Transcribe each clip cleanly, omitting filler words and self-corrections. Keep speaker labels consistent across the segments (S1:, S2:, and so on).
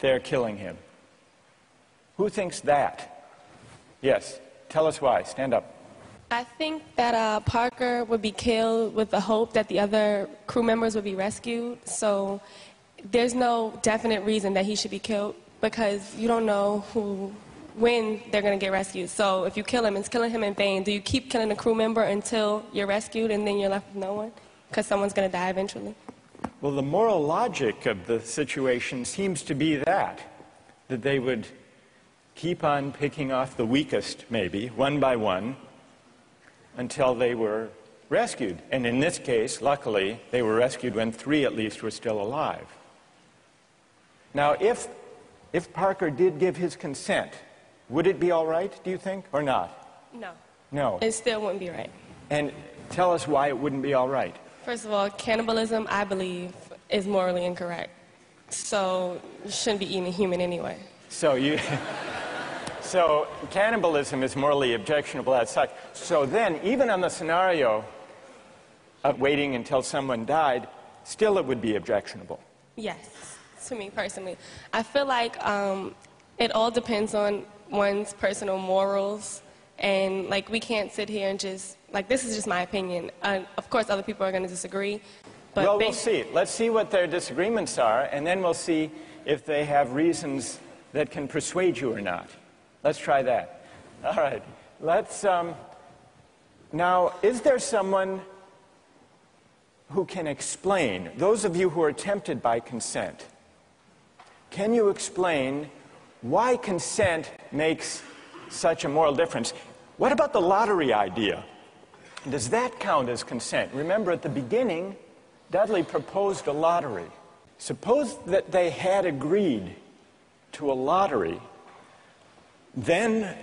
S1: they're killing him. Who thinks that? Yes. Tell us why. Stand up.
S2: I think that Parker would be killed with the hope that the other crew members would be rescued. So there's no definite reason that he should be killed because you don't know when they're going to get rescued. So if you kill him, it's killing him in vain. Do you keep killing a crew member until you're rescued and then you're left with no one? Because someone's going to die eventually.
S1: Well, the moral logic of the situation seems to be that they would keep on picking off the weakest, maybe, one by one, until they were rescued. And in this case, luckily, they were rescued when 3 at least were still alive. Now, if Parker did give his consent, would it be all right, do you think, or not?
S2: No.
S1: No.
S2: It still wouldn't be right.
S1: And tell us why it wouldn't be all right.
S2: First of all, cannibalism, I believe, is morally incorrect. So you shouldn't be eating a human anyway.
S1: So cannibalism is morally objectionable as such. So then, even on the scenario of waiting until someone died, still it would be objectionable.
S2: Yes, to me personally. I feel like it all depends on one's personal morals. And, like, we can't sit here and just, like, this is just my opinion. Of course, other people are going to disagree. But
S1: well, we'll see. Let's see what their disagreements are, and then we'll see if they have reasons that can persuade you or not. Let's try that. All right. Let's, now, is there someone who can explain, those of you who are tempted by consent, can you explain why consent makes such a moral difference? What about the lottery idea? Does that count as consent? Remember, at the beginning, Dudley proposed a lottery. Suppose that they had agreed to a lottery, then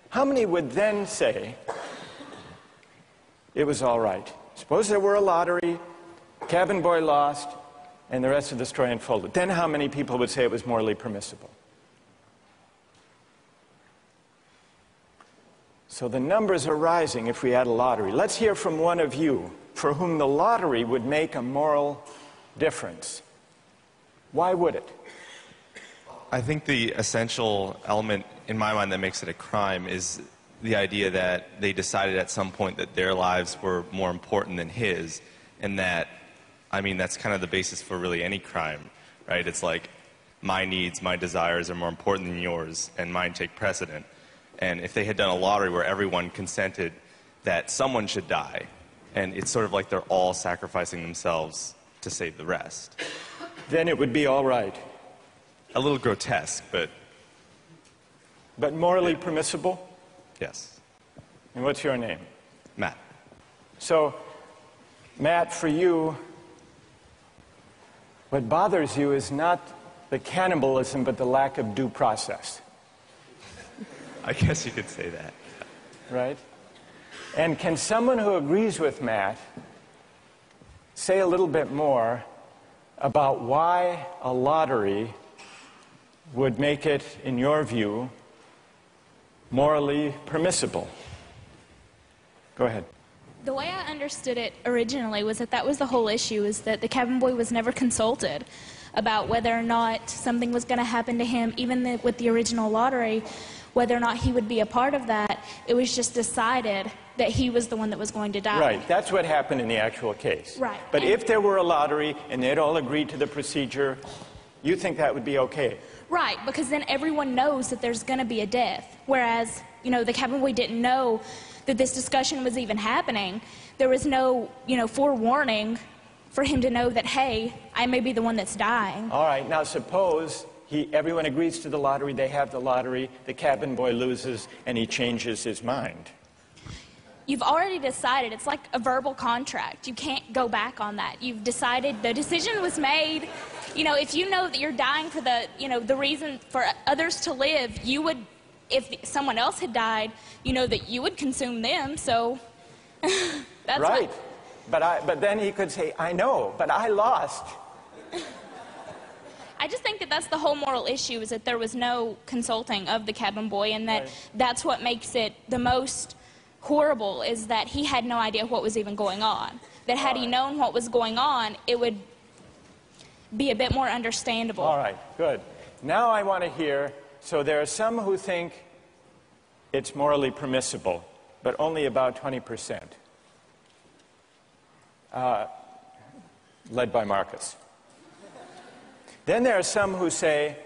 S1: how many would then say it was all right? Suppose there were a lottery, cabin boy lost, and the rest of the story unfolded. Then how many people would say it was morally permissible? So the numbers are rising if we had a lottery. Let's hear from one of you for whom the lottery would make a moral difference. Why would it?
S3: I think the essential element in my mind that makes it a crime is the idea that they decided at some point that their lives were more important than his, and that, I mean, that's kind of the basis for really any crime, right? It's like my needs, my desires are more important than yours, and mine take precedent. And if they had done a lottery where everyone consented that someone should die, and it's sort of like they're all sacrificing themselves to save the rest,
S1: then it would be all right.
S3: A little grotesque, but...
S1: But morally permissible?
S3: Yes.
S1: And what's your name?
S3: Matt.
S1: So, Matt, for you, what bothers you is not the cannibalism, but the lack of due process.
S3: I guess you could say that.
S1: Right? And can someone who agrees with Matt say a little bit more about why a lottery would make it, in your view, morally permissible? Go ahead.
S4: The way I understood it originally was that was the whole issue, is that the cabin boy was never consulted about whether or not something was going to happen to him, even with the original lottery, whether or not he would be a part of that. It was just decided that he was the one that was going to die.
S1: Right, that's what happened in the actual case.
S4: Right.
S1: But if there were a lottery and they'd all agreed to the procedure, you think that would be okay?
S4: Right, because then everyone knows that there's going to be a death. Whereas, you know, the cabin boy didn't know that this discussion was even happening. There was no, forewarning for him to know that, hey, I may be the one that's dying.
S1: All right, now suppose everyone agrees to the lottery, they have the lottery, the cabin boy loses, and he changes his mind.
S4: You've already decided. It's like a verbal contract. You can't go back on that. You've decided, the decision was made. You know, if you know that you're dying for the reason for others to live, you would, if someone else had died, you know that you would consume them, so that's
S1: right. But then he could say, I know, but I lost.
S4: I just think that that's the whole moral issue, is that there was no consulting of the cabin boy, and that that's what makes it the most horrible, is that he had no idea what was even going on. That had he known what was going on, it would be a bit more understandable.
S1: All right, good. Now I want to hear, so there are some who think it's morally permissible, but only about 20%, led by Marcus. Then there are some who say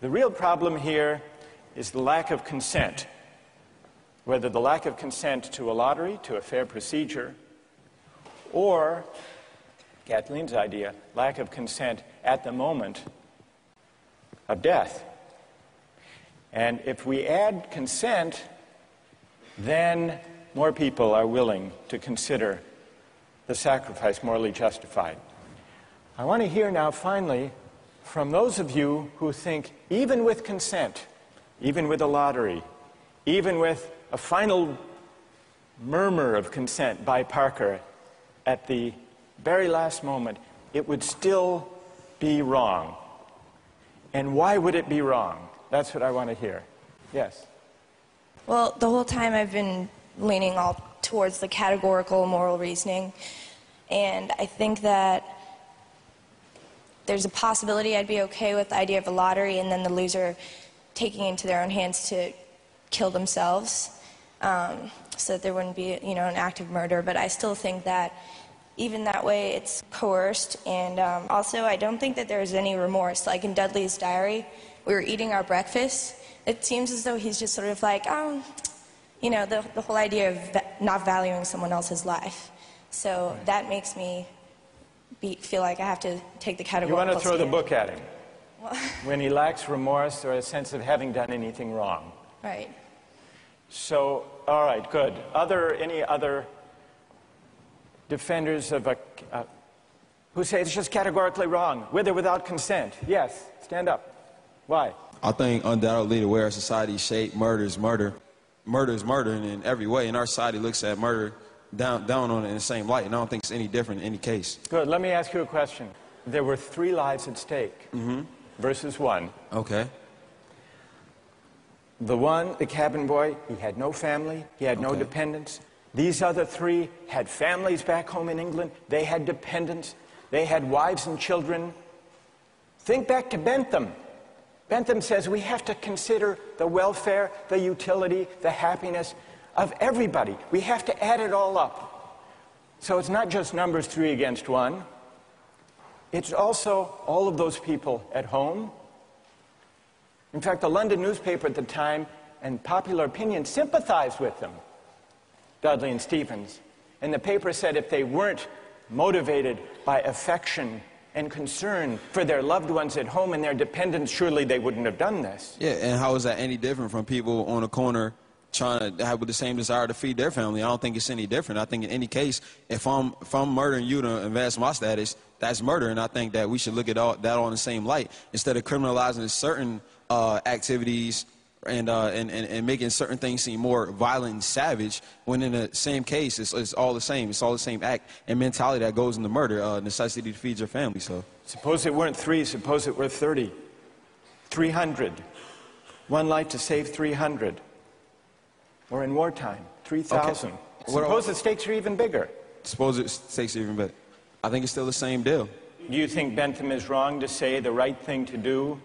S1: the real problem here is the lack of consent, whether the lack of consent to a lottery, to a fair procedure, or, Kathleen's idea, lack of consent at the moment of death. And if we add consent, then more people are willing to consider the sacrifice morally justified. I want to hear now, finally, from those of you who think even with consent, even with a lottery, even with a final murmur of consent by Parker at the very last moment, it would still be wrong. And why would it be wrong? That's what I want to hear. Yes?
S5: Well, the whole time I've been leaning all towards the categorical moral reasoning, and I think that there's a possibility I'd be okay with the idea of a lottery and then the loser taking it into their own hands to kill themselves, so that there wouldn't be, an act of murder. But I still think that even that way it's coerced, and also I don't think that there's any remorse. Like in Dudley's diary, we were eating our breakfast. It seems as though he's just sort of like, the whole idea of not valuing someone else's life. So that makes me feel like I have to take the categorical.
S1: You want to throw the book at him
S5: Well,
S1: when he lacks remorse or a sense of having done anything wrong.
S5: right.
S1: So, all right, good. Any other defenders of who say it's just categorically wrong, with or without consent? Yes, stand up. Why?
S6: I think undoubtedly the way our society is shaped, murder is murder. Murder is murder in every way, and our society looks at murder down on it in the same light, and I don't think it's any different in any case.
S1: Good. Let me ask you a question. There were 3 lives at stake versus 1.
S6: Okay.
S1: The one, the cabin boy, he had no family, he had no dependents. These other 3 had families back home in England. They had dependents. They had wives and children. Think back to Bentham. Bentham says we have to consider the welfare, the utility, the happiness of everybody. We have to add it all up. So it's not just numbers 3 against 1. It's also all of those people at home. In fact, the London newspaper at the time and popular opinion sympathized with them, Dudley and Stephens. And the paper said if they weren't motivated by affection and concern for their loved ones at home and their dependents, surely they wouldn't have done this.
S6: Yeah, and how is that any different from people on a corner trying to have the same desire to feed their family? I don't think it's any different. I think in any case, if I'm murdering you to advance my status, that's murder, and I think that we should look at that all in the same light instead of criminalizing certain activities and making certain things seem more violent and savage, when in the same case it's all the same. It's all the same act and mentality that goes into murder, necessity to feed your family. So
S1: suppose it weren't 3, suppose it were 30, 300. 1 life to save 300. Or in wartime, 3,000.
S6: Okay.
S1: Suppose the stakes are even bigger.
S6: Suppose the stakes are even bigger. I think it's still the same deal.
S1: Do you think Bentham is wrong to say the right thing to do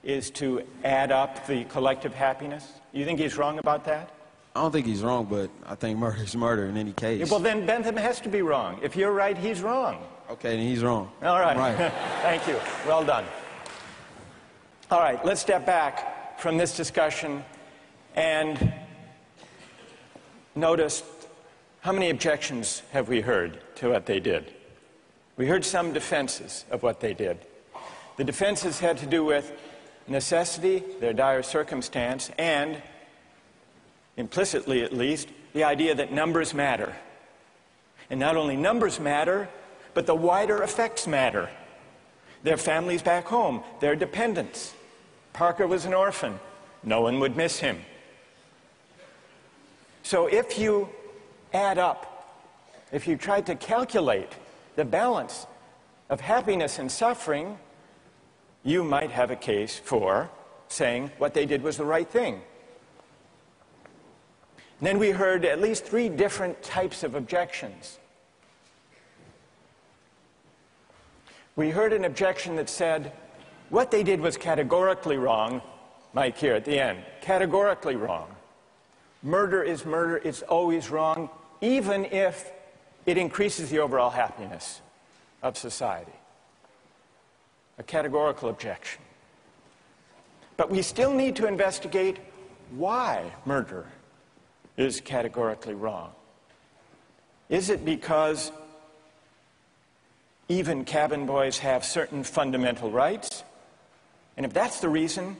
S1: is to add up the collective happiness? You think he's wrong about that?
S6: I don't think he's wrong, but I think murder is murder in any case.
S1: Yeah, well, then Bentham has to be wrong. If you're right, he's wrong.
S6: Okay, then he's wrong.
S1: All right.
S6: Right.
S1: Thank you. Well done. All right, let's step back from this discussion and notice how many objections have we heard to what they did. We heard some defenses of what they did. The defenses had to do with necessity, their dire circumstance, and, implicitly at least, the idea that numbers matter. And not only numbers matter, but the wider effects matter. Their families back home, their dependents. Parker was an orphan. No one would miss him. So if you add up, if you try to calculate the balance of happiness and suffering, you might have a case for saying what they did was the right thing. Then we heard at least 3 different types of objections. we heard an objection that said, what they did was categorically wrong. Mike here at the end, categorically wrong. Murder is murder, it's always wrong, even if it increases the overall happiness of society. A categorical objection. But we still need to investigate why murder is categorically wrong. Is it because even cabin boys have certain fundamental rights? And if that's the reason,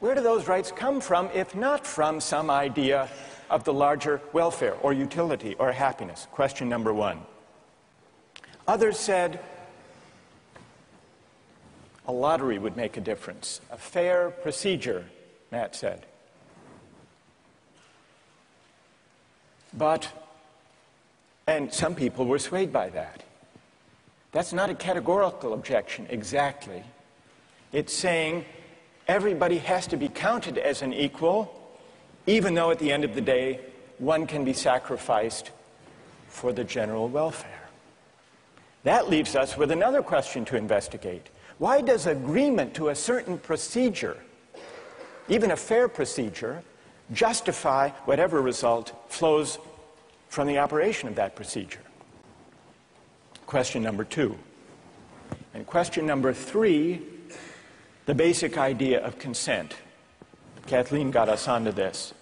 S1: where do those rights come from, if not from some idea of the larger welfare or utility or happiness? Question number one. Others said a lottery would make a difference. A fair procedure, Matt said. And some people were swayed by that. That's not a categorical objection exactly. It's saying everybody has to be counted as an equal, even though at the end of the day, one can be sacrificed for the general welfare. That leaves us with another question to investigate. Why does agreement to a certain procedure, even a fair procedure, justify whatever result flows from the operation of that procedure? Question number two. And question number three, the basic idea of consent. Kathleen got us onto this.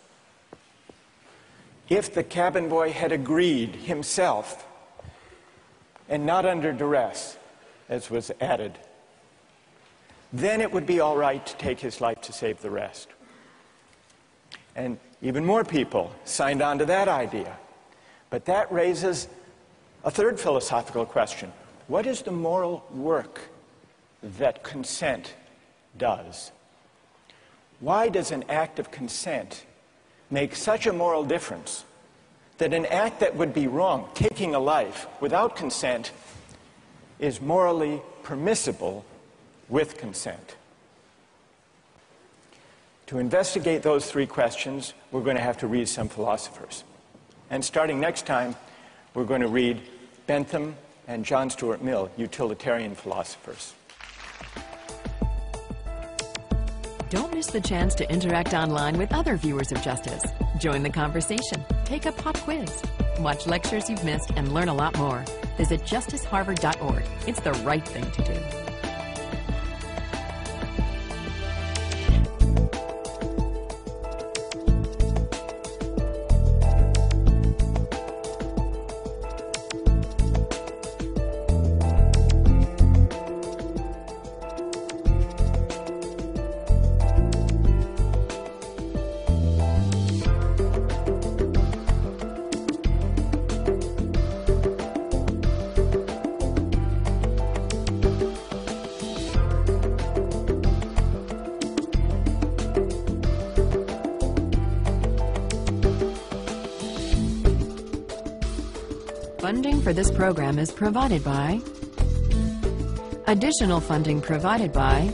S1: If the cabin boy had agreed himself, and not under duress, as was added, then it would be all right to take his life to save the rest. And even more people signed on to that idea. But that raises a third philosophical question. What is the moral work that consent does? Why does an act of consent make such a moral difference that an act that would be wrong, taking a life without consent, is morally permissible with consent? To investigate those three questions, we're going to have to read some philosophers. And starting next time, we're going to read Bentham and John Stuart Mill, utilitarian philosophers.
S7: Don't miss the chance to interact online with other viewers of Justice. Join the conversation, take a pop quiz, watch lectures you've missed, and learn a lot more. Visit justiceharvard.org. It's the right thing to do. Funding for this program is provided by... Additional funding provided by